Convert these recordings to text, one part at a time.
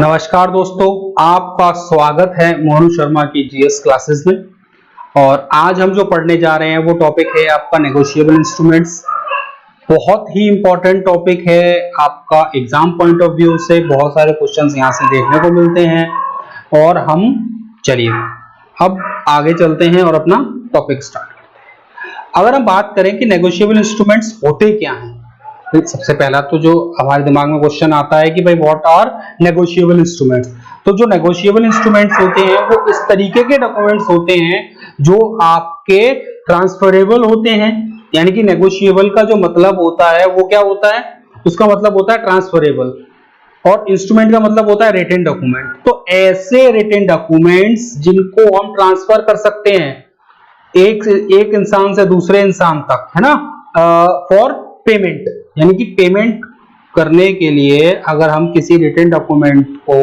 नमस्कार दोस्तों, आपका स्वागत है मोनू शर्मा की जीएस क्लासेस में। और आज हम जो पढ़ने जा रहे हैं वो टॉपिक है आपका नेगोशिएबल इंस्ट्रूमेंट्स। बहुत ही इंपॉर्टेंट टॉपिक है आपका एग्जाम पॉइंट ऑफ व्यू से। बहुत सारे क्वेश्चंस यहाँ से देखने को मिलते हैं और हम चलिए अब आगे चलते हैं और अपना टॉपिक स्टार्ट करते हैं। अगर हम बात करें कि नेगोशिएबल इंस्ट्रूमेंट्स होते क्या हैं, तो सबसे पहला तो जो हमारे दिमाग में क्वेश्चन आता है कि भाई व्हाट आर नेगोशिएबल इंस्ट्रूमेंट्स। तो जो नेगोशिएबल इंस्ट्रूमेंट्स होते हैं वो इस तरीके के डॉक्यूमेंट्स होते हैं जो आपके ट्रांसफरेबल होते हैं। यानी कि नेगोशिएबल का जो मतलब होता है वो क्या होता है, उसका मतलब होता है ट्रांसफरेबल, और इंस्ट्रूमेंट का मतलब होता है रिटन डॉक्यूमेंट। तो ऐसे रिटन डॉक्यूमेंट्स जिनको हम ट्रांसफर कर सकते हैं एक इंसान से दूसरे इंसान तक, है ना, फॉर पेमेंट। यानी कि पेमेंट करने के लिए अगर हम किसी रिटन डॉक्यूमेंट को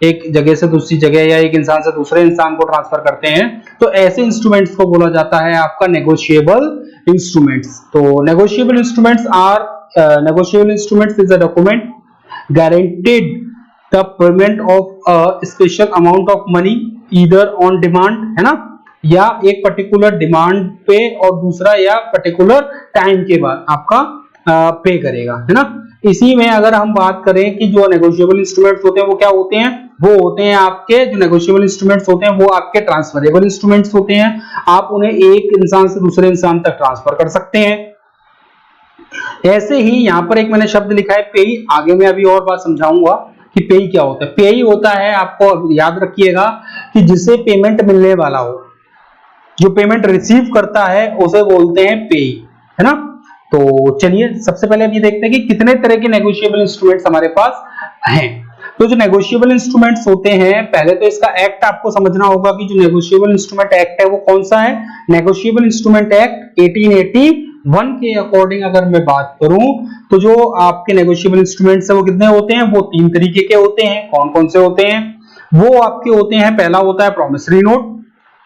एक जगह से दूसरी जगह या एक इंसान से दूसरे इंसान को ट्रांसफर करते हैं तो ऐसे इंस्ट्रूमेंट्स को बोला जाता है आपका नेगोशिएबल इंस्ट्रूमेंट्स। तो negotiable instruments is a document guaranteed the payment of a special amount of money either on demand, है ना, या एक पर्टिकुलर डिमांड पे और दूसरा या पर्टिकुलर टाइम के बाद आपका पे करेगा, है ना। इसी में अगर हम बात करें कि जो नेगोशिएबल इंस्ट्रूमेंट्स होते हैं वो क्या होते हैं, वो होते हैं आपके जो नेगोशिएबल इंस्ट्रूमेंट्स होते हैं वो आपके ट्रांसफरेबल इंस्ट्रूमेंट्स होते हैं। आप उन्हें एक इंसान से दूसरे इंसान तक ट्रांसफर कर सकते हैं। ऐसे ही यहां पर एक मैंने शब्द लिखा है पेई। आगे मैं अभी और बात समझाऊंगा कि पेई क्या होता है। पेई होता है, आपको याद रखिएगा, कि जिसे पेमेंट मिलने वाला हो, जो पेमेंट रिसीव करता है उसे बोलते हैं पेई, है ना। तो चलिए सबसे पहले हम ये देखते हैं कि कितने तरह के नेगोशिएबल इंस्ट्रूमेंट्स हमारे पास हैं। तो जो नेगोशिएबल इंस्ट्रूमेंट्स होते हैं, पहले तो इसका एक्ट आपको समझना होगा कि जो नेगोशिएबल इंस्ट्रूमेंट एक्ट है वो कौन सा है। नेगोशिएबल इंस्ट्रूमेंट एक्ट 1881 के अकॉर्डिंग अगर मैं बात करूं तो जो आपके नेगोशिएबल इंस्ट्रूमेंट्स है वो कितने होते हैं, वो 3 तरीके के होते हैं। कौन कौन से होते हैं वो आपके होते हैं, पहला होता है प्रॉमिसरी नोट,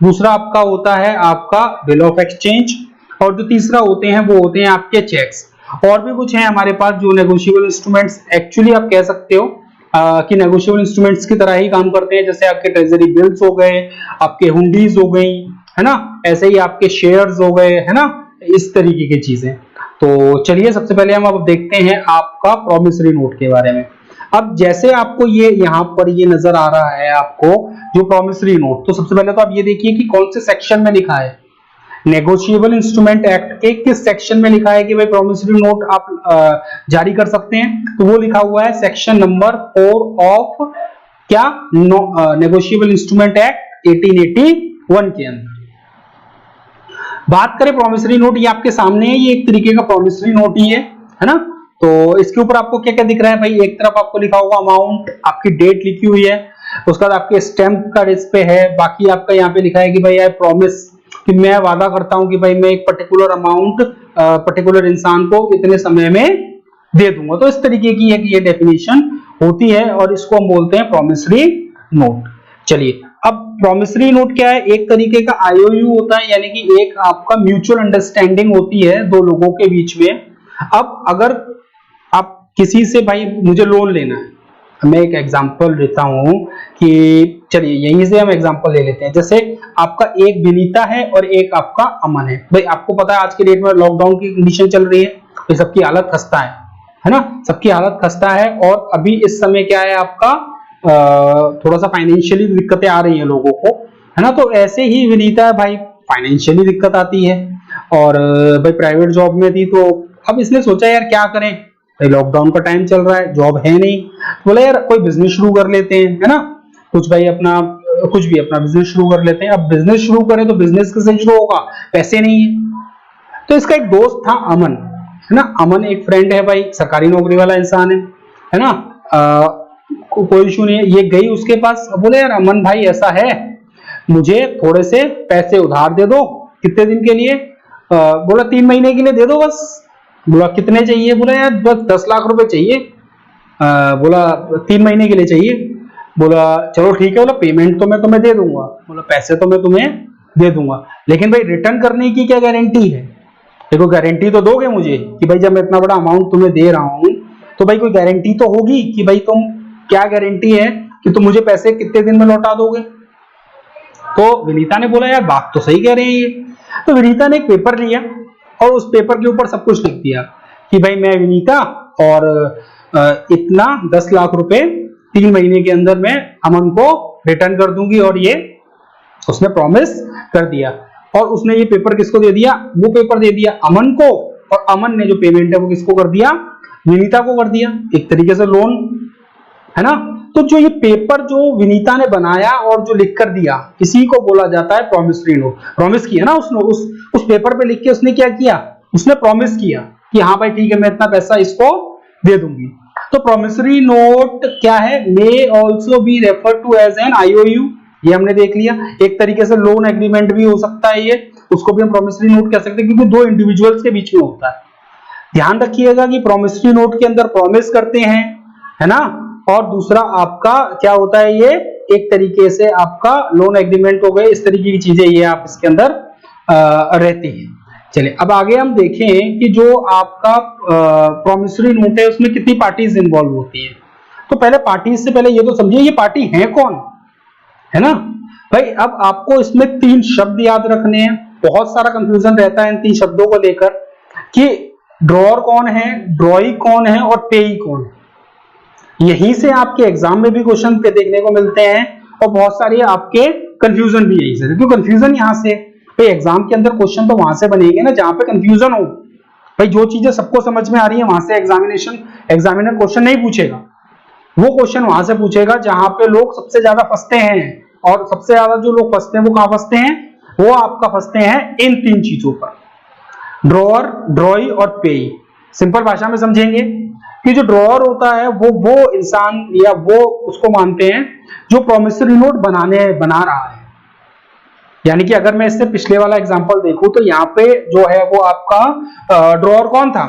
दूसरा आपका होता है आपका बिल ऑफ एक्सचेंज, और जो तीसरा होते हैं वो होते हैं आपके चेक्स। और भी कुछ है हमारे पास जो नेगोशिएबल इंस्ट्रूमेंट्स एक्चुअली आप कह सकते हो कि नेगोशिएबल इंस्ट्रूमेंट्स की तरह ही काम करते हैं। जैसे आपके ट्रेजरी बिल्स हो गए, आपके हुंडीज हो गई, है ना, ऐसे ही आपके शेयर्स हो गए, है ना, इस तरीके की चीजें। तो चलिए सबसे पहले हम अब देखते हैं आपका प्रॉमिसरी नोट के बारे में। अब जैसे आपको ये यहाँ पर ये नजर आ रहा है आपको जो प्रॉमिसरी नोट, तो सबसे पहले तो आप ये देखिए कि कौन से सेक्शन में लिखा है। नेगोशिएबल इंस्ट्रूमेंट एक्ट के किस सेक्शन में लिखा है कि भाई प्रॉमिसरी नोट आप जारी कर सकते हैं, तो वो लिखा हुआ है सेक्शन नंबर 4 ऑफ क्या नेगोशिएबल इंस्ट्रूमेंट एक्ट 1881 के अंदर। बात करें प्रॉमिसरी नोट, ये आपके सामने है, ये एक तरीके का प्रॉमिसरी नोट ही है ना। तो इसके ऊपर आपको क्या क्या दिख रहा है भाई, एक तरफ आपको लिखा होगा अमाउंट, आपकी डेट लिखी हुई है, उसके बाद आपके स्टैंप का इस पे है, बाकी आपका यहाँ पे लिखा है कि भाई आई प्रॉमिस, कि मैं वादा करता हूं कि भाई मैं एक पर्टिकुलर अमाउंट पर्टिकुलर इंसान को इतने समय में दे दूंगा। तो इस तरीके की ये डेफिनेशन होती है और इसको हम बोलते हैं प्रॉमिसरी नोट। चलिए अब प्रॉमिसरी नोट क्या है, एक तरीके का आईओयू होता है, यानी कि एक आपका म्यूचुअल अंडरस्टैंडिंग होती है दो लोगों के बीच में। अब अगर आप किसी से भाई मुझे लोन लेना है, मैं एक एग्जांपल देता हूं कि चलिए यहीं से हम एग्जांपल ले लेते हैं। जैसे आपका एक विनीता है और एक आपका अमन है। भाई आपको पता है आज के डेट में लॉकडाउन की कंडीशन चल रही है, तो सबकी हालत खस्ता है ना, सबकी हालत खस्ता है। और अभी इस समय क्या है आपका थोड़ा सा फाइनेंशियली दिक्कतें आ रही हैं लोगों को, है ना। तो ऐसे ही विनीता भाई फाइनेंशियली दिक्कत आती है और भाई प्राइवेट जॉब में थी, तो अब इसने सोचा यार क्या करें, भाई लॉकडाउन का टाइम चल रहा है, जॉब है नहीं, बोले यार कोई बिजनेस शुरू कर लेते हैं, है ना, कुछ भाई अपना कुछ भी अपना बिजनेस शुरू कर लेते हैं। अब बिजनेस शुरू करें तो बिजनेस कैसे शुरू होगा, पैसे नहीं है। तो इसका एक दोस्त था अमन, है ना। अमन एक फ्रेंड है भाई, सरकारी नौकरी वाला इंसान है ना, कोई इशू नहीं है। ये गई उसके पास, बोले यार अमन भाई ऐसा है, मुझे थोड़े से पैसे उधार दे दो, कितने दिन के लिए, बोला 3 महीने के लिए दे दो बस। बोला कितने चाहिए, बोला यार बस 10 लाख रुपए चाहिए। बोला 3 महीने के लिए चाहिए। बोला चलो ठीक है, बोला पेमेंट तो मैं तुम्हें दे दूंगा, बोला पैसे तो मैं तुम्हें दे दूंगा, लेकिन भाई रिटर्न करने की क्या गारंटी है। देखो गारंटी तो दोगे मुझे कि भाई जब मैं इतना बड़ा अमाउंट तुम्हें दे रहा हूं तो भाई कोई गारंटी तो होगी कि भाई तुम, क्या गारंटी है कि तुम मुझे पैसे कितने दिन में लौटा दोगे। तो विनीता ने बोला यार बात तो सही कह रहे हैं ये। तो विनीता ने एक पेपर लिया और उस पेपर के ऊपर सब कुछ लिख दिया कि भाई मैं विनीता और इतना 10 लाख रुपए 3 महीने के अंदर मैं अमन को रिटर्न कर दूंगी, और ये उसने प्रॉमिस कर दिया। और उसने ये पेपर किसको दे दिया, वो पेपर दे दिया अमन को, और अमन ने जो पेमेंट है वो किसको कर दिया, विनीता को कर दिया, एक तरीके से लोन, है ना। तो जो ये पेपर जो विनीता ने बनाया और जो लिख कर दिया, इसी को बोला जाता है प्रॉमिसरी नोट। प्रॉमिस किया ना उसने, उस पेपर पे लिख के उसने क्या किया, उसने प्रॉमिस किया कि हाँ भाई ठीक है मैं इतना पैसा इसको दे दूंगी। तो प्रॉमिसरी नोट क्या है, may also be refer to as an IOU, ये हमने देख लिया। एक तरीके से लोन एग्रीमेंट भी हो सकता है ये, उसको भी हम प्रॉमिसरी नोट कह सकते हैं, क्योंकि दो इंडिविजुअल्स के बीच में होता है। ध्यान रखिएगा कि प्रॉमिसरी नोट के अंदर प्रॉमिस करते हैं, है ना, और दूसरा आपका क्या होता है, ये एक तरीके से आपका लोन एग्रीमेंट हो गए, इस तरीके की चीजें ये आप इसके अंदर रहती हैं। चलिए अब आगे हम देखें कि जो आपका प्रॉमिसरी नोट है उसमें कितनी पार्टीज इन्वॉल्व होती है। तो पहले पार्टीज से पहले ये तो समझिए ये पार्टी है कौन, है ना भाई। अब आपको इसमें 3 शब्द याद रखने हैं, बहुत सारा कंफ्यूजन रहता है इन 3 शब्दों को लेकर कि ड्रॉअर कौन है, ड्रॉई कौन है और पेई कौन है। यहीं से आपके एग्जाम में भी क्वेश्चन पे देखने को मिलते हैं, और बहुत सारे आपके कंफ्यूजन भी यही से, क्यों कंफ्यूजन यहां से भाई एग्जाम के अंदर क्वेश्चन तो वहां से बनेंगे ना जहां पे कंफ्यूजन हो। भाई जो चीजें सबको समझ में आ रही है वहां से एग्जामिनर क्वेश्चन नहीं पूछेगा, वो क्वेश्चन वहां से पूछेगा जहां पे लोग सबसे ज्यादा फंसते हैं। और सबसे ज्यादा जो लोग फंसते हैं वो कहां फंसते हैं, वो आपका फंसते हैं इन 3 चीजों पर, ड्रॉअर, ड्रॉई और पेई। सिंपल भाषा में समझेंगे कि जो ड्रॉअर होता है वो इंसान या वो उसको मानते हैं जो प्रॉमिसरी नोट बना रहा है। यानी कि अगर मैं इससे पिछले वाला एग्जांपल देखूं तो यहाँ पे जो है वो आपका ड्रॉअर कौन था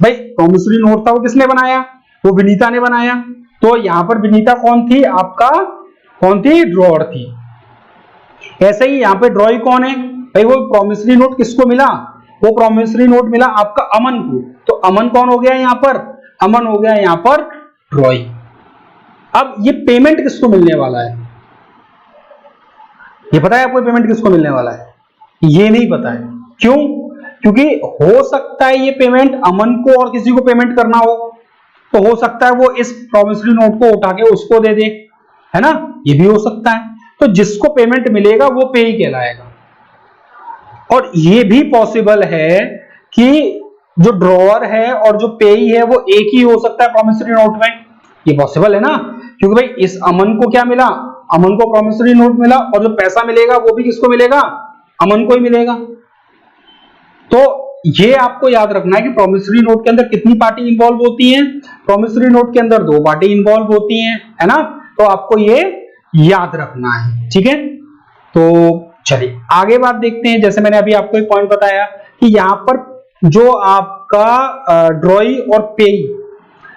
भाई, प्रॉमिसरी नोट था, वो किसने बनाया, वो विनीता ने बनाया। तो यहाँ पर विनीता कौन थी, आपका कौन थी, ड्रॉअर थी। ऐसे ही यहाँ पे ड्रॉई कौन है भाई, वो प्रॉमिसरी नोट किसको मिला, वो प्रॉमिसरी नोट मिला आपका अमन को। तो अमन कौन हो गया यहाँ पर, अमन हो गया यहाँ पर ड्रॉई। अब ये पेमेंट किसको मिलने वाला है, ये पता है आपको पेमेंट किसको मिलने वाला है, ये नहीं पता है। क्यों, क्योंकि हो सकता है ये पेमेंट अमन को और किसी को पेमेंट करना हो, तो हो सकता है वो इस प्रॉमिसरी नोट को उठा के उसको दे दे, है ना, ये भी हो सकता है। तो जिसको पेमेंट मिलेगा वो पेई कहलाएगा। और ये भी पॉसिबल है कि जो ड्रॉअर है और जो पेई है वो एक ही हो सकता है प्रॉमिसरी नोट में, ये पॉसिबल है ना, क्योंकि भाई इस अमन को क्या मिला, अमन को प्रॉमिसरी नोट मिला, और जो पैसा मिलेगा वो भी किसको मिलेगा, अमन को ही मिलेगा। तो ये आपको याद रखना है कि प्रॉमिसरी नोट के अंदर कितनी पार्टी इंवॉल्व होती हैं, प्रॉमिसरी नोट के अंदर 2 पार्टी इंवॉल्व होती हैं, है ना। तो आपको ये याद रखना है, ठीक है। तो चलिए आगे बात देखते हैं। जैसे मैंने अभी आपको एक पॉइंट बताया कि यहाँ पर जो आपका ड्रॉई और पेई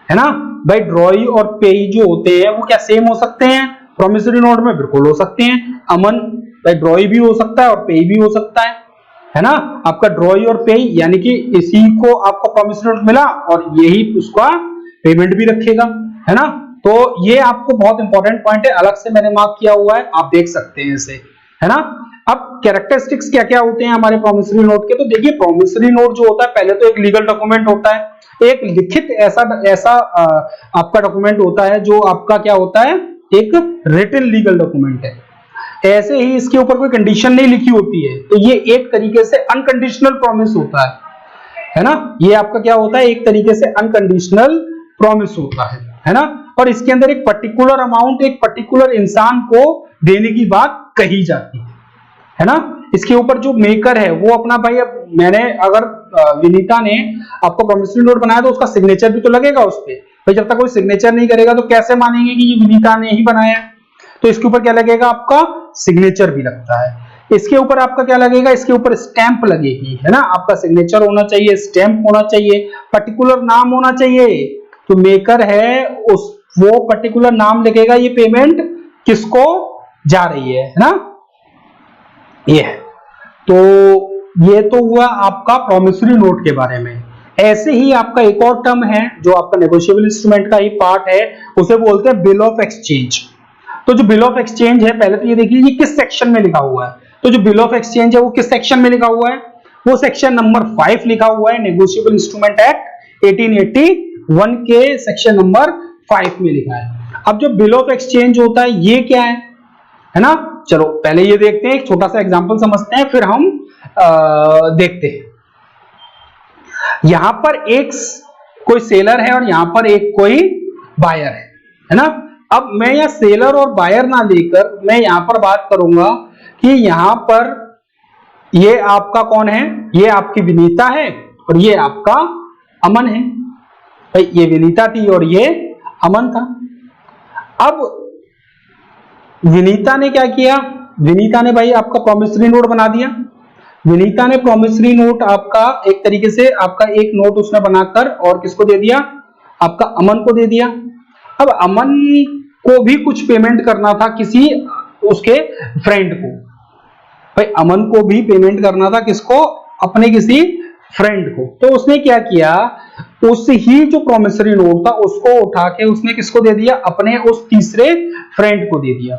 है ना भाई, ड्रॉई और पेई जो होते हैं वो क्या सेम हो सकते हैं प्रॉमिसरी नोट में, बिल्कुल हो सकते हैं। अमन भाई ड्रॉई भी हो सकता है और पेई भी हो सकता है ना। आपका ड्रॉई और पेई यानी कि इसी को आपको प्रॉमिसरी नोट मिला और यही उसका पेमेंट भी रखेगा, है ना। तो ये आपको बहुत इंपॉर्टेंट पॉइंट है, अलग से मैंने मार्क किया हुआ है, आप देख सकते हैं इसे, है ना। अब कैरेक्टरिस्टिक्स क्या क्या होते हैं हमारे प्रॉमिसरी नोट के, तो देखिए प्रॉमिसरी नोट जो होता है पहले तो एक लीगल डॉक्यूमेंट होता है, एक लिखित ऐसा आपका डॉक्यूमेंट होता है जो आपका क्या होता है, एक रिटन लीगल डॉक्यूमेंट है। ऐसे ही इसके ऊपर कोई कंडीशन नहीं लिखी होती है, तो ये एक तरीके से अनकंडीशनल प्रॉमिस होता है ना। ये आपका क्या होता है, एक तरीके से अनकंडीशनल प्रॉमिस होता है ना। और इसके अंदर एक पर्टिकुलर अमाउंट एक पर्टिकुलर इंसान को देने की बात कही जाती है ना। इसके ऊपर जो मेकर है वो अपना भाई, अब मैंने अगर विनीता ने आपको प्रॉमिसरी नोट बनाया तो उसका सिग्नेचर भी तो लगेगा उस पे भाई। जब तक कोई सिग्नेचर नहीं करेगा तो कैसे मानेंगे कि ये विनीता ने ही बनाया। तो इसके ऊपर क्या लगेगा, आपका सिग्नेचर भी लगता है। इसके ऊपर आपका क्या लगेगा, इसके ऊपर स्टैंप लगेगी, है ना। आपका सिग्नेचर होना चाहिए, स्टैंप होना चाहिए, पर्टिकुलर नाम होना चाहिए। तो मेकर है उस वो पर्टिकुलर नाम लिखेगा, ये पेमेंट किसको जा रही है ना। ये तो हुआ आपका प्रॉमिसरी नोट के बारे में। ऐसे ही आपका एक और टर्म है जो आपका नेगोशिएबल इंस्ट्रूमेंट का ही पार्ट है, उसे बोलते हैं बिल ऑफ एक्सचेंज। तो जो बिल ऑफ एक्सचेंज है, पहले तो ये देखिए ये किस सेक्शन में लिखा हुआ है। तो जो बिल ऑफ एक्सचेंज है वो किस सेक्शन में लिखा हुआ है, वो सेक्शन नंबर 5 लिखा हुआ है, नेगोशिएबल इंस्ट्रूमेंट एक्ट 1881 के सेक्शन नंबर 5 में लिखा है। अब जो बिल ऑफ एक्सचेंज होता है ये क्या है ना। चलो पहले ये देखते हैं, एक छोटा सा एग्जांपल समझते हैं, फिर हम देखते हैं। यहां पर एक कोई सेलर है और यहां पर एक कोई बायर है ना। अब मैं यहां सेलर और बायर ना लेकर मैं यहां पर बात करूंगा कि यहां पर ये आपका कौन है, ये आपकी विनीता है और ये आपका अमन है। भाई ये विनीता थी और ये अमन था। अब विनीता ने क्या किया, विनीता ने भाई आपका प्रॉमिसरी नोट बना दिया। विनीता ने प्रॉमिसरी नोट आपका एक तरीके से आपका एक नोट उसने बनाकर और किसको दे दिया, आपका अमन को दे दिया। अब अमन को भी कुछ पेमेंट करना था किसी उसके फ्रेंड को। भाई अमन को भी पेमेंट करना था किसको, अपने किसी फ्रेंड को। तो उसने क्या किया, उस ही जो प्रॉमिसरी नोट था उसको उठा के उसने किसको दे दिया, अपने उस तीसरे फ्रेंड को दे दिया।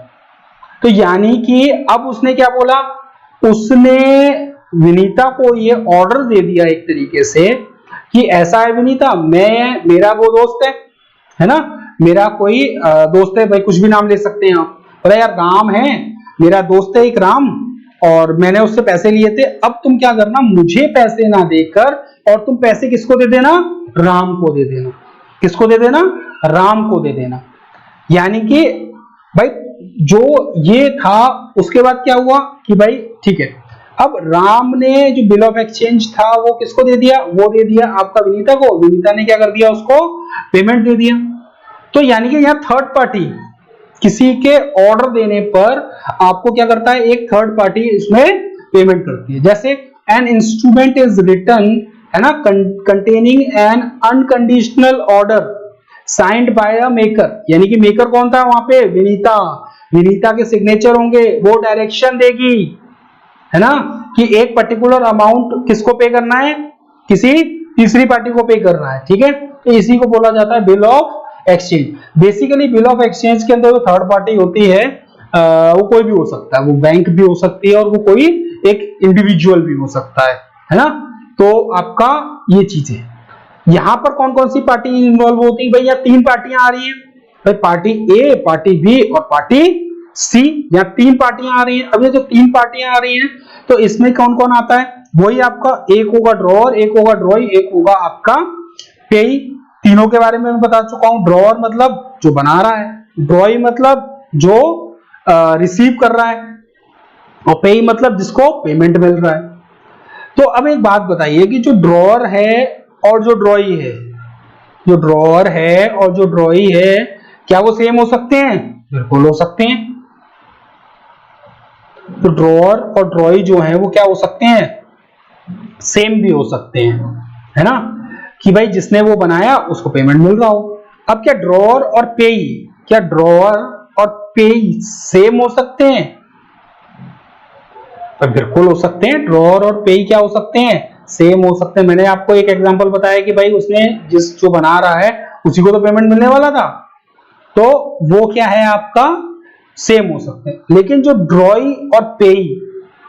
तो यानी कि अब उसने क्या बोला, उसने विनीता को ये ऑर्डर दे दिया एक तरीके से कि ऐसा है विनीता, मेरा वो दोस्त है ना, मेरा कोई दोस्त है, भाई कुछ भी नाम ले सकते हैं आप, बोला यार राम है, मेरा दोस्त है एक राम, और मैंने उससे पैसे लिए थे। अब तुम क्या करना, मुझे पैसे ना देकर और तुम पैसे किसको दे देना, राम को दे देना। किसको दे देना, राम को दे देना। यानी कि भाई जो ये था, उसके बाद क्या हुआ कि भाई ठीक है, अब राम ने जो बिल ऑफ एक्सचेंज था वो किसको दे दिया, वो दे दिया आपका विनीता को। विनीता ने क्या कर दिया, उसको पेमेंट दे दिया। तो यानी कि यहाँ थर्ड पार्टी किसी के ऑर्डर देने पर आपको क्या करता है, एक थर्ड पार्टी इसमें पेमेंट करती है। जैसे एन इंस्ट्रूमेंट इज रिटन है ना, containing N unconditional order signed by a maker, यानी कि मेकर कौन था वहां पे, विनीता। विनीता के सिग्नेचर होंगे, वो डायरेक्शन देगी है ना कि एक पर्टिकुलर अमाउंट किसको पे करना है, किसी तीसरी पार्टी को पे करना है। ठीक है, तो इसी को बोला जाता है bill of exchange. Basically bill of exchange के अंदर जो थर्ड पार्टी होती है वो कोई भी हो सकता है, वो बैंक भी हो सकती है और वो कोई एक इंडिविजुअल भी हो सकता है ना। तो आपका ये चीज है। यहां पर कौन कौन सी पार्टी इन्वॉल्व होती है, भाई यहाँ तीन पार्टियां आ रही है, भाई पार्टी ए, पार्टी बी और पार्टी सी। यहाँ तीन पार्टियां आ रही हैं। अब ये जो तीन पार्टियां आ रही हैं तो इसमें कौन कौन आता है, वही आपका एक होगा ड्रॉअर, एक होगा ड्रॉई, एक होगा आपका पेई। तीनों के बारे में मैं बता चुका हूं। ड्रॉअर मतलब जो बना रहा है, ड्रॉई मतलब जो रिसीव कर रहा है, और पेई मतलब जिसको पेमेंट मिल रहा है। तो अब एक बात बताइए कि जो ड्रॉअर है और जो ड्रॉई है, जो ड्रॉअर है और जो ड्रॉई है, क्या वो सेम हो सकते हैं, बिल्कुल हो सकते हैं। तो ड्रॉअर और ड्रॉई जो है वो क्या हो सकते हैं, सेम भी हो सकते हैं, है ना, कि भाई जिसने वो बनाया उसको पेमेंट मिल रहा हो। अब क्या ड्रॉअर और पेई, क्या ड्रॉअर और पेई सेम हो सकते हैं, तो बिल्कुल हो सकते हैं। ड्रॉअर और पेई क्या हो सकते हैं, सेम हो सकते हैं। मैंने आपको एक एग्जांपल बताया कि भाई उसने जिस जो बना रहा है उसी को तो पेमेंट मिलने वाला था, तो वो क्या है आपका सेम हो सकते हैं। लेकिन जो ड्रॉई और पेई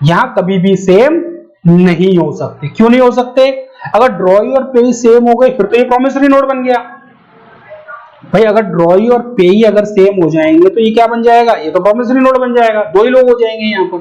यहां कभी भी सेम नहीं हो सकते। क्यों नहीं हो सकते, अगर ड्रॉई और पेई सेम हो गए फिर तो ये प्रॉमिसरी नोट बन गया। भाई अगर ड्रॉई और पेई अगर सेम हो जाएंगे तो ये क्या बन जाएगा, ये तो प्रॉमिसरी नोट बन जाएगा, दो ही लोग हो जाएंगे यहां पर।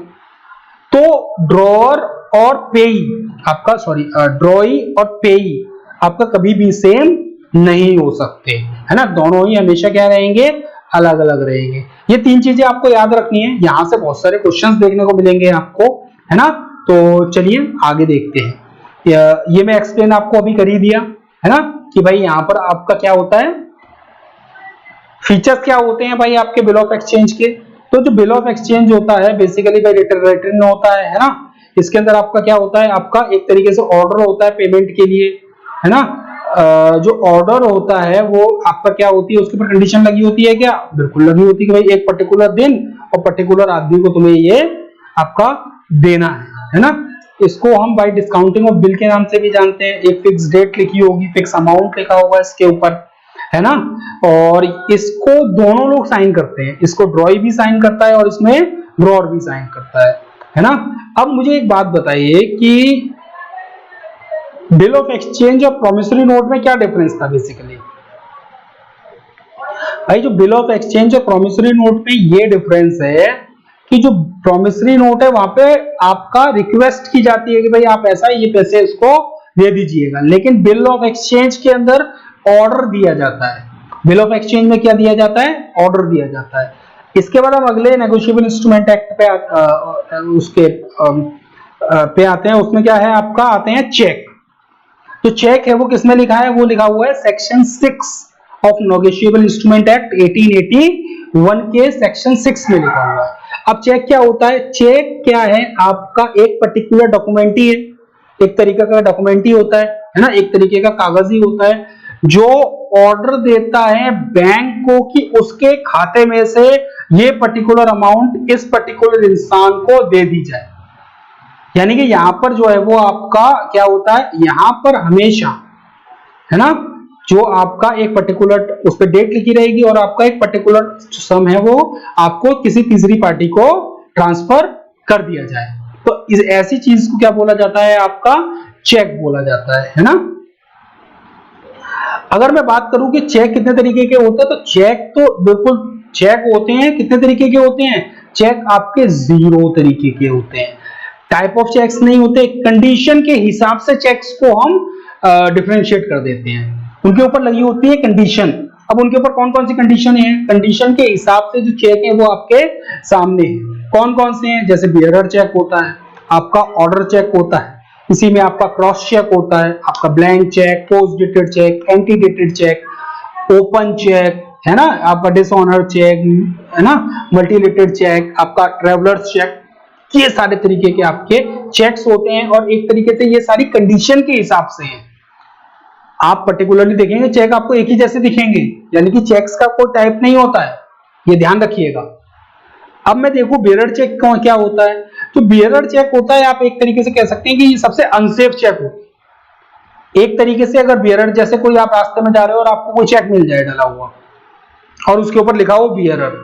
तो ड्रॉअर और पेई आपका, सॉरी ड्रॉई और पेई आपका कभी भी सेम नहीं हो सकते, है ना, दोनों ही हमेशा क्या रहेंगे, अलग अलग रहेंगे। ये तीन चीजें आपको याद रखनी है। यहां से बहुत सारे क्वेश्चंस देखने को मिलेंगे आपको, है ना। तो चलिए आगे देखते हैं। ये मैं एक्सप्लेन आपको अभी कर ही दिया, है ना, कि भाई यहां पर आपका क्या होता है, फीचर्स क्या होते हैं भाई आपके बिल ऑफ एक्सचेंज के। तो जो बिल ऑफ एक्सचेंज होता है बेसिकली भाई रिटर्न होता है ना। इसके अंदर आपका क्या होता है, आपका एक तरीके से ऑर्डर होता है पेमेंट के लिए, है ना। जो ऑर्डर होता है वो आपका क्या होती है, उसके ऊपर कंडीशन लगी होती है क्या, बिल्कुल लगी होती है कि भाई एक पर्टिकुलर दिन और पर्टिकुलर आदमी को तुम्हें ये आपका देना है ना। इसको हम बाय डिस्काउंटिंग ऑफ बिल के नाम से भी जानते हैं। एक फिक्स डेट लिखी होगी, फिक्स अमाउंट लिखा होगा इसके ऊपर, है ना, और इसको दोनों लोग साइन करते हैं, इसको ड्रॉई भी साइन करता है और इसमें ड्रॉर भी साइन करता है ना। अब मुझे एक बात बताइए कि बिल ऑफ एक्सचेंज और प्रोमिसरी नोट में क्या डिफरेंस था बेसिकली। भाई जो बिल ऑफ एक्सचेंज और प्रोमिसरी नोट में ये डिफरेंस है कि जो प्रोमिसरी नोट है वहां पे आपका रिक्वेस्ट की जाती है कि भाई आप ऐसा ये पैसे इसको दे दीजिएगा, लेकिन बिल ऑफ एक्सचेंज के अंदर ऑर्डर दिया जाता है। बिल ऑफ एक्सचेंज में क्या दिया जाता है, ऑर्डर दिया जाता है। इसके बाद हम अगले नेगोशिएबल इंस्ट्रूमेंट एक्ट पे उसके पे आते हैं। उसमें क्या है आपका, आते हैं चेक। तो चेक है वो किसमें लिखा है, वो लिखा हुआ है section 6 of negotiable instrument act 1881 के सेक्शन 6 में लिखा हुआ है। अब चेक क्या होता है, चेक क्या है आपका, एक पर्टिकुलर डॉक्यूमेंट ही है, एक तरीके का डॉक्यूमेंट ही होता है ना, एक तरीके का कागज ही होता है जो ऑर्डर देता है बैंक को कि उसके खाते में से ये पर्टिकुलर अमाउंट इस पर्टिकुलर इंसान को दे दी जाए। यानी कि यहां पर जो है वो आपका क्या होता है, यहां पर हमेशा है ना, जो आपका एक पर्टिकुलर उस पर डेट लिखी रहेगी और आपका एक पर्टिकुलर सम है वो आपको किसी तीसरी पार्टी को ट्रांसफर कर दिया जाए। तो इस ऐसी चीज को क्या बोला जाता है, आपका चेक बोला जाता है ना। अगर मैं बात करूं कि चेक कितने तरीके के होते हैं, तो चेक तो बिल्कुल चेक होते हैं, कितने तरीके के होते हैं, चेक आपके 0 तरीके के होते हैं। टाइप ऑफ चेक्स नहीं होते, कंडीशन के हिसाब से चेक्स को हम डिफरेंशिएट कर देते हैं। उनके ऊपर लगी होती है कंडीशन। अब उनके ऊपर कौन कौन सी कंडीशन है, कंडीशन के हिसाब से जो चेक है वो आपके सामने है। कौन कौन से हैं, जैसे बियरर चेक होता है, आपका ऑर्डर चेक होता है, इसी में आपका क्रॉस चेक होता है, आपका blank cheque, post dated cheque, ante dated cheque, open cheque है ना, आपका डिसऑनर चेक है ना, मल्टीलेटेड चेक, आपका ट्रेवलर्स चेक। ये सारे तरीके के आपके चेक्स होते हैं और एक तरीके से ये सारी कंडीशन के हिसाब से हैं। आप पर्टिकुलरली देखेंगे चेक आपको एक ही जैसे दिखेंगे, यानी कि चेक्स का कोई टाइप नहीं होता है, ये ध्यान रखिएगा। अब मैं देखूं बियरर चेक क्या होता है, तो बियरर चेक होता है, आप एक तरीके से कह सकते हैं कि ये सबसे अनसेफ चेक होता है। एक तरीके से अगर बियरर, जैसे कोई आप रास्ते में जा रहे हो और आपको कोई चेक मिल जाए डला हुआ और उसके ऊपर लिखा हो बियरर,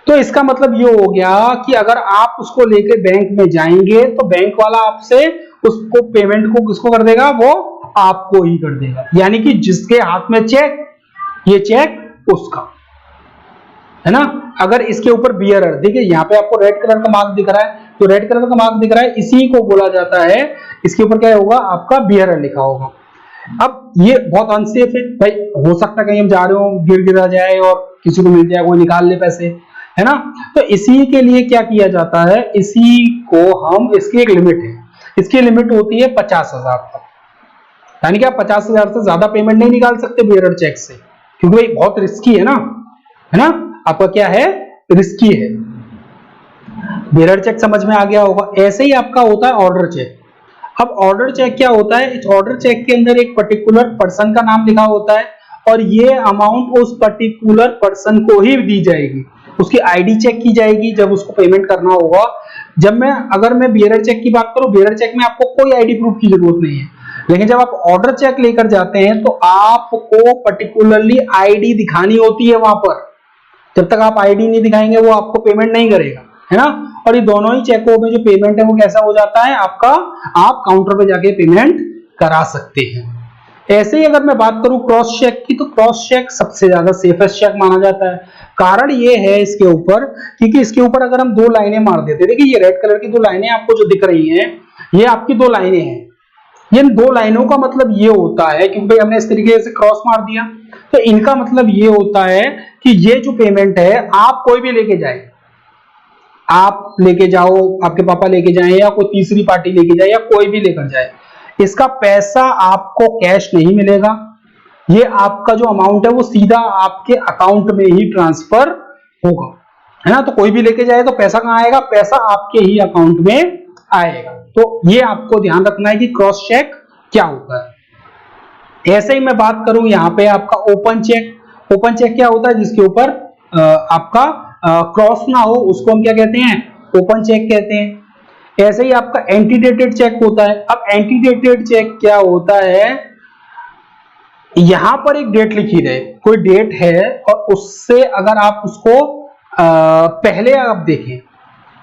तो इसका मतलब ये हो गया कि अगर आप उसको लेके बैंक में जाएंगे तो बैंक वाला आपसे उसको पेमेंट को किसको कर देगा, वो आपको ही कर देगा। यानी कि जिसके हाथ में चेक, ये चेक उसका है ना। अगर इसके ऊपर बियरर, देखिए यहाँ पे आपको रेड कलर का मार्क दिख रहा है, तो रेड कलर का मार्क दिख रहा है, इसी को बोला जाता है, इसके ऊपर क्या होगा, आपका बियरर लिखा होगा। अब ये बहुत अनसेफ है भाई, हो सकता है कहीं हम जा रहे हो गिर गिरा जाए और किसी को मिल जाए, कोई निकाल ले पैसे, है ना। तो इसी के लिए क्या किया जाता है, इसी को हम, इसकी एक लिमिट है, इसकी लिमिट होती है 50,000 तक। यानी कि आप 50,000 से ज्यादा पेमेंट नहीं निकाल सकते बियरर चेक से, क्योंकि भाई बहुत रिस्की है ना, आपका क्या है, रिस्की है। बियरर चेक समझ में आ गया होगा। ऐसे ही आपका होता है ऑर्डर चेक। अब ऑर्डर चेक क्या होता है, इस ऑर्डर चेक के अंदर एक पर्टिकुलर पर्सन का नाम लिखा होता है और ये अमाउंट उस पर्टिकुलर पर्सन को ही दी जाएगी, उसकी आईडी चेक की जाएगी जब उसको पेमेंट करना होगा। अगर मैं बियरर चेक की बात करूं, बियरर चेक में आपको कोई आईडी प्रूफ की जरूरत नहीं है, लेकिन जब आप ऑर्डर चेक लेकर जाते हैं तो आपको पर्टिकुलरली आईडी दिखानी होती है वहां पर। जब तक आप आईडी नहीं दिखाएंगे वो आपको पेमेंट नहीं करेगा, है ना। और ये दोनों ही चेकों में जो पेमेंट है वो कैसा हो जाता है आपका, आप काउंटर पे जाके पेमेंट करा सकते हैं। ऐसे ही अगर मैं बात करूं क्रॉस चेक की, तो क्रॉस चेक सबसे ज्यादा सेफेस्ट चेक माना जाता है। कारण ये है इसके ऊपर, क्योंकि इसके ऊपर अगर हम 2 लाइनें मार देते, देखिए ये रेड कलर की 2 लाइनें आपको जो दिख रही हैं, ये आपकी 2 लाइनें हैं। ये 2 लाइनों का मतलब ये होता है, क्योंकि हमने इस तरीके से क्रॉस मार दिया, तो इनका मतलब ये होता है कि ये जो पेमेंट है, आप कोई भी लेके जाए, आप लेके जाओ, आपके पापा लेके जाए या कोई तीसरी पार्टी लेके जाए या कोई भी लेकर जाए, इसका पैसा आपको कैश नहीं मिलेगा। ये आपका जो अमाउंट है वो सीधा आपके अकाउंट में ही ट्रांसफर होगा, है ना। तो कोई भी लेके जाए तो पैसा कहां आएगा, पैसा आपके ही अकाउंट में आएगा। तो ये आपको ध्यान रखना है कि क्रॉस चेक क्या होता है। ऐसे ही मैं बात करूं यहां पे आपका ओपन चेक। ओपन चेक क्या होता है, जिसके ऊपर आपका क्रॉस ना हो, उसको हम क्या कहते हैं, ओपन चेक कहते हैं। ऐसे ही आपका एंटीडेटेड चेक होता है। अब एंटीडेटेड चेक क्या होता है, यहां पर एक डेट लिखी रहे, कोई डेट है और उससे अगर आप उसको पहले आप देखें,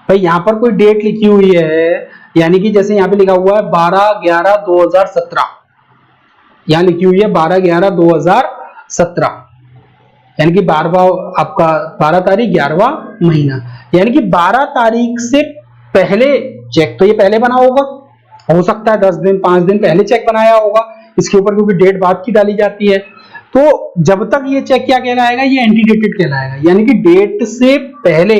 भाई यहां पर कोई डेट लिखी हुई है, यानी कि जैसे यहां पे लिखा हुआ है 12/11/2017, यहां लिखी हुई है 12/11/2017, यानी कि 12वां आपका 12 तारीख 11वां महीना, यानी कि 12 तारीख से पहले चेक तो ये पहले बना होगा, हो सकता है 10 दिन 5 दिन पहले चेक बनाया होगा इसके ऊपर, क्योंकि डेट बाद की डाली जाती है। तो जब तक ये चेक क्या कहलाएगा, ये एंटीडेटेड कहलाएगा, यानी कि डेट से पहले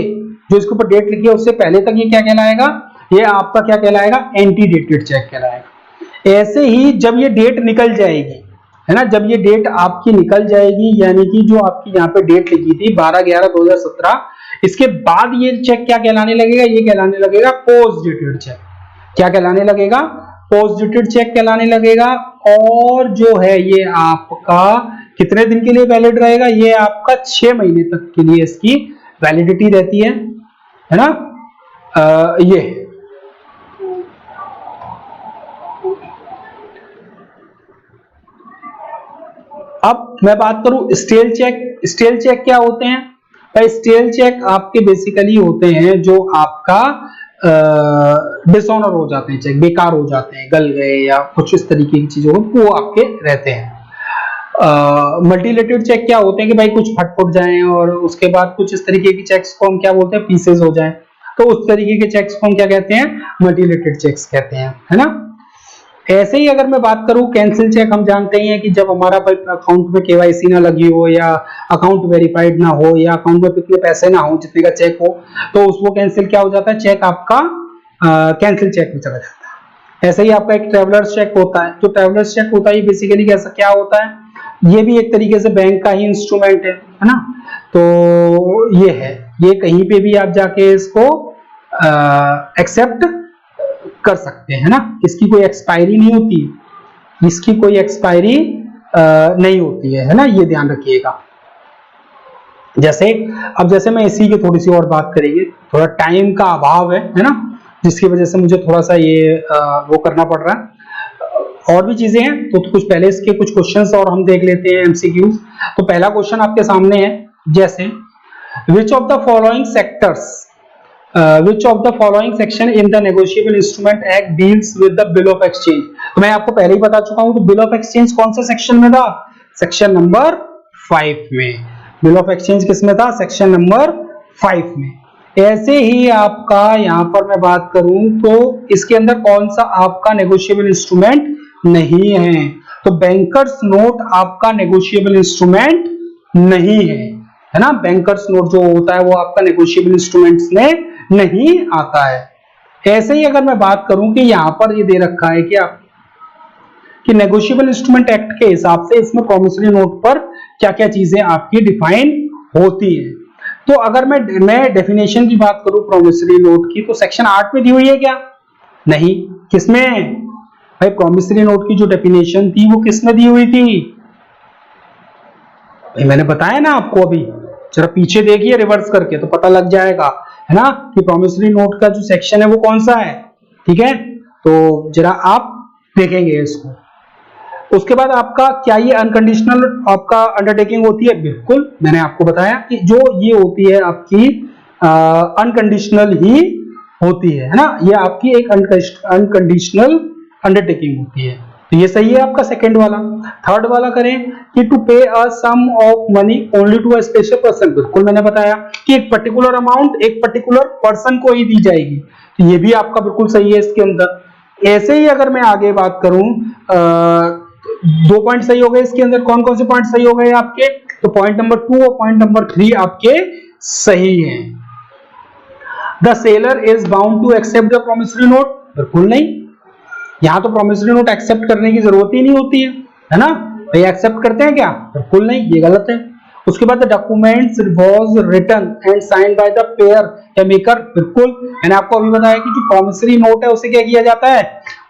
जो इसके ऊपर डेट लिखी है उससे पहले तक ये क्या कहलाएगा, ये आपका क्या कहलाएगा, एंटीडेटेड चेक कहलाएगा। ऐसे ही जब ये डेट निकल जाएगी, है ना, जब ये डेट आपकी निकल जाएगी, यानी कि जो आपकी यहाँ पे डेट लिखी थी 12/11/2017, इसके बाद ये चेक क्या कहलाने लगेगा, ये कहलाने लगेगा पोस्ट डेटेड चेक। क्या कहलाने लगेगा, पोस्ट डेटेड चेक कहलाने लगेगा। और जो है ये आपका कितने दिन के लिए वैलिड रहेगा, ये आपका 6 महीने तक के लिए इसकी वैलिडिटी रहती है ना। ये अब मैं बात करूं स्टेल चेक। स्टेल चेक क्या होते हैं भाई, स्टेल चेक आपके बेसिकली होते हैं जो आपका डिसऑनर हो जाते हैं, चेक बेकार हो जाते हैं, गल गए या कुछ इस तरीके की चीजों वो आपके रहते हैं। मल्टीलेटेड चेक क्या होते हैं कि भाई कुछ फट फुट जाएं और उसके बाद कुछ इस तरीके की चेक्स को हम क्या बोलते हैं, पीसेस हो जाएं, तो उस तरीके के चेक्स को हम क्या कहते हैं, मल्टीलेटेड चेक्स कहते हैं, है ना। ऐसे ही अगर मैं बात करूं कैंसिल चेक, हम जानते हैं कि जब हमारा भाई अकाउंट में केवाईसी ना लगी हो या अकाउंट वेरीफाइड ना हो या अकाउंट में कितने पैसे ना हो जितने का चेक हो, तो उसको कैंसिल क्या हो जाता है, चेक आपका कैंसिल चेक में चला जाता है। ऐसे ही आपका एक ट्रेवलर्स चेक होता है। जो ट्रेवलर्स चेक होता है ये बेसिकली कैसा क्या होता है, ये भी एक तरीके से बैंक का ही इंस्ट्रूमेंट है ना। तो ये है, ये कहीं पे भी आप जाके इसको एक्सेप्ट कर सकते हैं ना, इसकी कोई एक्सपायरी नहीं होती, इसकी कोई एक्सपायरी नहीं होती है ना, ये ध्यान रखिएगा। जैसे अब जैसे मैं इसी की थोड़ी सी और बात करेंगे, थोड़ा टाइम का अभाव है ना, जिसकी वजह से मुझे थोड़ा सा ये वो करना पड़ रहा है। और भी चीजें हैं तो कुछ पहले इसके कुछ क्वेश्चंस और हम देख लेते हैं, एमसीक्यूज। तो पहला क्वेश्चन आपके सामने है, जैसे which of the following sectors which of the following section in the negotiable instrument act deals with the bill of exchange। तो मैं आपको पहले ही बता चुका हूं, तो बिल ऑफ एक्सचेंज कौन से सेक्शन में था, सेक्शन नंबर 5 में। बिल ऑफ एक्सचेंज किस में था, सेक्शन नंबर 5 में। ऐसे ही आपका यहां पर मैं बात करूं तो इसके अंदर कौन सा आपका नेगोशिएबल इंस्ट्रूमेंट नहीं है, तो बैंकर्स नोट आपका नेगोशिएबल इंस्ट्रूमेंट नहीं है ना। बैंकर्स नोट जो होता है वो आपका नेगोशिएबल इंस्ट्रूमेंट्स में नहीं आता है। ऐसे ही अगर मैं बात करूं कि यहां पर ये दे रखा है कि नेगोशिएबल इंस्ट्रूमेंट एक्ट के हिसाब से इसमें प्रॉमिसरी नोट पर क्या क्या चीजें आपकी डिफाइन होती है। तो अगर मैं डेफिनेशन की बात करूं प्रॉमिसरी नोट की, तो सेक्शन 8 में दी हुई है क्या, नहीं। किसमें भाई, प्रॉमिसरी नोट की जो डेफिनेशन थी वो किसमें दी हुई थी भाई, मैंने बताया ना आपको अभी, जरा पीछे देखिए रिवर्स करके तो पता लग जाएगा, है ना, कि प्रॉमिसरी नोट का जो सेक्शन है वो कौन सा है, ठीक है। तो जरा आप देखेंगे इसको। उसके बाद आपका क्या ये अनकंडीशनल आपका अंडरटेकिंग होती है, बिल्कुल मैंने आपको बताया कि जो ये होती है आपकी अनकंडीशनल ही होती है ना, ये आपकी एक अनकंडीशनल अंडरटेकिंग होती है। तो ये सही है आपका सेकंड वाला। थर्ड वाला करें कि to pay a sum of money only to a special person, बिल्कुल मैंने बताया कि एक पर्टिकुलर अमाउंट एक पर्टिकुलर पर्सन को ही दी जाएगी, तो ये भी आपका बिल्कुल सही है इसके अंदर। ऐसे ही अगर मैं आगे बात करूं, 2 पॉइंट सही हो गए इसके अंदर। कौन कौन से पॉइंट सही हो गए आपके, तो पॉइंट नंबर 2 और पॉइंट नंबर 3 आपके सही हैं। The seller is bound to accept the promissory note, बिल्कुल नहीं, यहां तो प्रॉमिसरी नोट एक्सेप्ट करने की जरूरत ही नहीं होती है ना, भाई एक्सेप्ट करते हैं क्या, बिल्कुल नहीं, ये गलत है। उसके बाद documents was written and sign by the payer या मेकर, बिल्कुल मैंने आपको अभी बताया कि जो प्रॉमिसरी नोट है उसे क्या किया जाता है,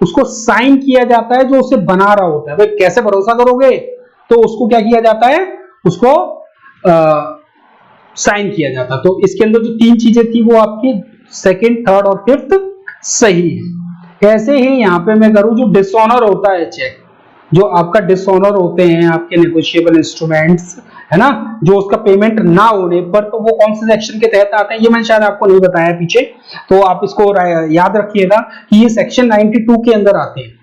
उसको साइन किया जाता है जो उसे बना रहा होता है। भाई कैसे भरोसा करोगे, तो उसको क्या किया जाता है, उसको साइन किया जाता। तो इसके अंदर जो 3 चीजें थी वो आपकी सेकंड, थर्ड और 5th सही है। कैसे ही यहां पे मैं करूं जो डिसऑनर होता है चेक, जो आपका डिसऑनर होते हैं आपके नेगोशिएबल इंस्ट्रूमेंट्स, है ना, जो उसका पेमेंट ना होने पर, तो वो कौन से सेक्शन के तहत आते हैं, ये मैंने शायद आपको नहीं बताया पीछे, तो आप इसको याद रखिएगा कि ये सेक्शन 92 के अंदर आते हैं।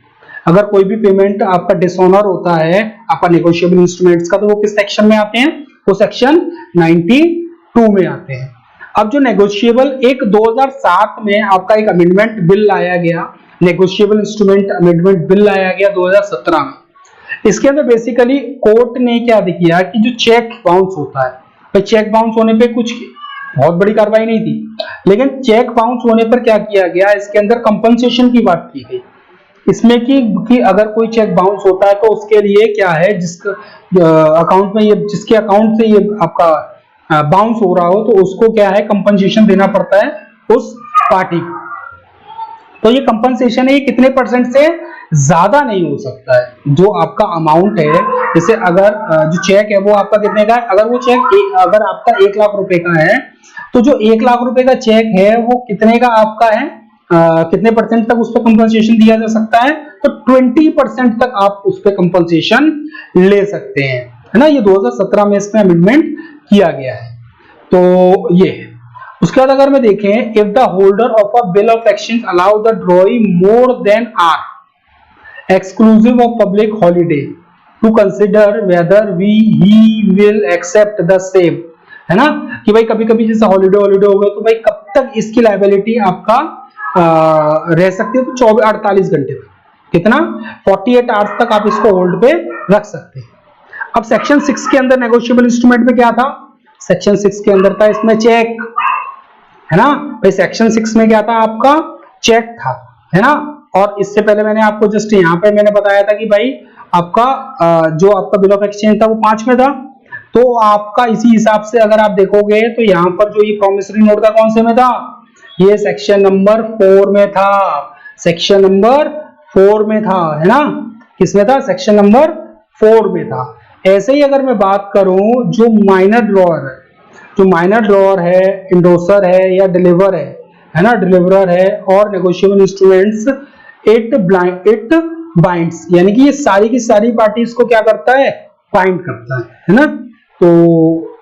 अगर कोई भी पेमेंट आपका डिसऑनर होता है आपका नेगोशिएबल इंस्ट्रूमेंट्स का, तो वो किस सेक्शन में आते हैं, वो सेक्शन 92 में आते हैं। अब जो नेगोशिएबल, एक 2007 में आपका एक अमेंडमेंट बिल लाया गया, नेगोशिएबल इंस्ट्रूमेंट अमेंडमेंट बिल लाया गया 2017 में। इसके अंदर बेसिकली कोर्ट ने क्या किया कि जो चेक बाउंस होता है, भाई चेक बाउंस होने पे कुछ बहुत बड़ी कार्रवाई नहीं थी, लेकिन चेक बाउंस होने पर क्या किया गया, इसके अंदर कंपनसेशन की बात की गई इसमें कि अगर कोई चेक बाउंस होता है तो उसके लिए क्या है, जिसका अकाउंट में ये, जिसके अकाउंट से ये आपका बाउंस हो रहा हो, तो उसको क्या है, कंपनसेशन देना पड़ता है उस पार्टी को। तो ये कंपनसेशन है, ये कितने परसेंट से ज्यादा नहीं हो सकता है। जो आपका अमाउंट है, जैसे अगर जो चेक है वो आपका कितने का है, अगर वो चेक अगर आपका 1 लाख रुपए का है, तो जो 1 लाख रुपए का चेक है वो कितने का आपका है, कितने परसेंट तक उस पर कंपनसेशन दिया जा सकता है, तो 20% तक आप उस पर कंपनसेशन ले सकते हैं, है ना। ये 2017 में इसमें अमेंडमेंट किया गया है। तो ये उसके बाद अगर मैं देखें, if the holder of a bill of exchange allow the drawee more than are exclusive of public holiday to consider whether he will accept the same, है ना, कि भाई कभी कभी जैसे हॉलीडे हो गए, तो भाई कब तक इसकी लायबिलिटी आपका रह सकती है, तो 48 घंटे तक, कितना 48 आवर्स तक आप इसको होल्ड पे रख सकते हैं। अब सेक्शन 6 के अंदर नेगोशिएबल इंस्ट्रूमेंट में क्या था, सेक्शन 6 के अंदर था इसमें चेक, है ना, भाई सेक्शन 6 में क्या था, आपका चेक था, है ना। और इससे पहले मैंने आपको जस्ट यहाँ पे मैंने बताया था कि भाई आपका जो आपका बिल ऑफ एक्सचेंज था वो 5 में था, तो आपका इसी हिसाब से अगर आप देखोगे तो यहाँ पर जो ये प्रॉमिसरी नोट था कौन से में था, ये सेक्शन नंबर 4 में था, सेक्शन नंबर 4 में था, है ना, किसमें था, सेक्शन नंबर 4 में था। ऐसे ही अगर मैं बात करूं जो माइनर ड्रॉअर है, जो माइनर ड्रॉअर है, इंडोसर है या डिलीवर है ना, डिलीवरर है, और नेगोशिएबल इंस्ट्रूमेंट्स, इट बाइंड्स, यानी कि ये सारी की सारी पार्टीज को क्या करता है, बाइंड करता है ना। तो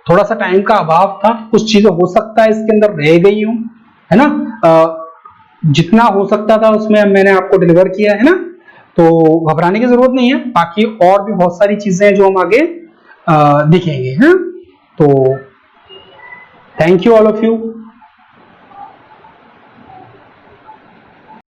थोड़ा सा टाइम का अभाव था, कुछ चीजें हो सकता है इसके अंदर रह गई हूं, है ना, जितना हो सकता था उसमें मैंने आपको डिलीवर किया, है ना, तो घबराने की जरूरत नहीं है। बाकी और भी बहुत सारी चीजें हैं जो हम आगे दिखेंगे, है। तो thank you all of you.